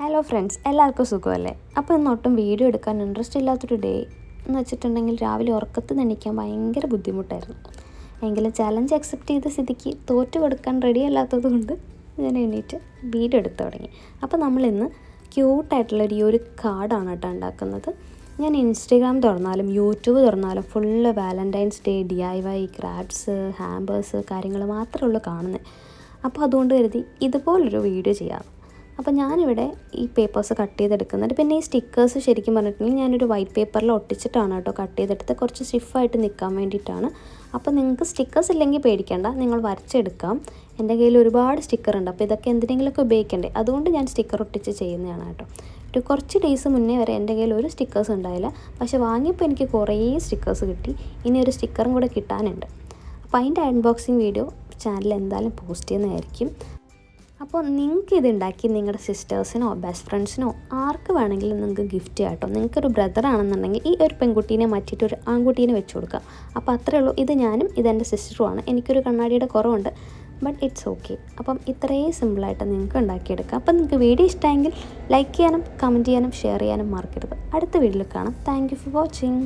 Hello friends, എല്ലാവർക്കും സുഖമല്ലേ? അപ്പോൾ ഇന്നൊട്ടും വീഡിയോ എടുക്കാൻ ഇൻട്രസ്റ്റ് ഇല്ലാത്തൊരു ഡേ എന്ന് വെച്ചിട്ടുണ്ടെങ്കിൽ രാവിലെ ഉറക്കത്തിൽ നിന്ന് എണീക്കാൻ ഭയങ്കര ബുദ്ധിമുട്ടായിരുന്നു. എങ്കിലും ചലഞ്ച് അക്സെപ്റ്റ് ചെയ്ത സ്ഥിതിക്ക് തോറ്റു കൊടുക്കാൻ റെഡി അല്ലാത്തത് കൊണ്ട് ഞാൻ എണീറ്റ് വീഡിയോ എടുത്ത് തുടങ്ങി. അപ്പോൾ നമ്മളിന്ന് ക്യൂട്ടായിട്ടുള്ളൊരു ഈ ഒരു കാർഡാണ് കേട്ടോ ഉണ്ടാക്കുന്നത്. ഞാൻ ഇൻസ്റ്റഗ്രാം തുറന്നാലും യൂട്യൂബ് തുറന്നാലും full Valentine's Day DIY crafts hampers കാര്യങ്ങൾ മാത്രമേ ഉള്ളൂ കാണുന്നത്. അപ്പോൾ അതുകൊണ്ട് കരുതി ഇതുപോലൊരു വീഡിയോ ചെയ്യാം. അപ്പോൾ ഞാനിവിടെ ഈ പേപ്പേഴ്സ് കട്ട് ചെയ്തെടുക്കുന്നുണ്ട്. പിന്നെ ഈ സ്റ്റിക്കേഴ്സ് ശരിക്കും പറഞ്ഞിട്ടുണ്ടെങ്കിൽ ഞാനൊരു വൈറ്റ് പേപ്പറിൽ ഒട്ടിച്ചിട്ടാണ് കേട്ടോ കട്ട് ചെയ്തെടുത്ത്, കുറച്ച് സ്റ്റിഫായിട്ട് നിൽക്കാൻ വേണ്ടിയിട്ടാണ്. അപ്പോൾ നിങ്ങൾക്ക് സ്റ്റിക്കേഴ്സ് ഇല്ലെങ്കിൽ പേടിക്കേണ്ട, നിങ്ങൾ വരച്ചെടുക്കാം. എൻ്റെ കയ്യിൽ ഒരുപാട് സ്റ്റിക്കർ ഉണ്ട്, അപ്പോൾ ഇതൊക്കെ എന്തിനെങ്കിലുമൊക്കെ ഉപയോഗിക്കണ്ടേ, അതുകൊണ്ട് ഞാൻ സ്റ്റിക്കർ ഒട്ടിച്ച് ചെയ്യുന്നതാണ് കേട്ടോ. ഒരു കുറച്ച് ഡേയ്സ് മുന്നേ വരെ എൻ്റെ കയ്യിൽ ഒരു സ്റ്റിക്കേഴ്സ് ഉണ്ടായില്ല, പക്ഷേ വാങ്ങിയപ്പോൾ എനിക്ക് കുറേ സ്റ്റിക്കേഴ്സ് കിട്ടി. ഇനി ഒരു സ്റ്റിക്കറും കൂടെ കിട്ടാനുണ്ട്. അപ്പോൾ അതിൻ്റെ അൺബോക്സിങ് വീഡിയോ ചാനലിൽ എന്തായാലും പോസ്റ്റ് ചെയ്യുന്നതായിരിക്കും. അപ്പോൾ നിങ്ങൾക്ക് ഇതുണ്ടാക്കി നിങ്ങളുടെ സിസ്റ്റേഴ്സിനോ ബെസ്റ്റ് ഫ്രണ്ട്സിനോ ആർക്ക് വേണമെങ്കിലും നിങ്ങൾക്ക് ഗിഫ്റ്റ് ചെയ്യാം കേട്ടോ. നിങ്ങൾക്കൊരു ബ്രദർ ആണെന്നുണ്ടെങ്കിൽ ഈ ഒരു പെൺകുട്ടീനെ മാറ്റിയിട്ട് ഒരു ആൺകുട്ടീനെ വെച്ച് കൊടുക്കാം. അപ്പോൾ അത്രയേ ഉള്ളൂ. ഇത് ഞാനും ഇതെൻ്റെ സിസ്റ്ററുമാണ്. എനിക്കൊരു കണ്ണാടിയുടെ കുറവുണ്ട്, ബട്ട് ഇറ്റ്സ് ഓക്കെ. അപ്പം ഇത്രയും സിമ്പിളായിട്ട് നിങ്ങൾക്ക് ഉണ്ടാക്കിയെടുക്കാം. അപ്പം നിങ്ങൾക്ക് വീഡിയോ ഇഷ്ടമെങ്കിൽ ലൈക്ക് ചെയ്യാനും കമൻറ്റ് ചെയ്യാനും ഷെയർ ചെയ്യാനും മറക്കരുത്. അടുത്ത വീഡിയോയിൽ കാണാം. Thank you for watching.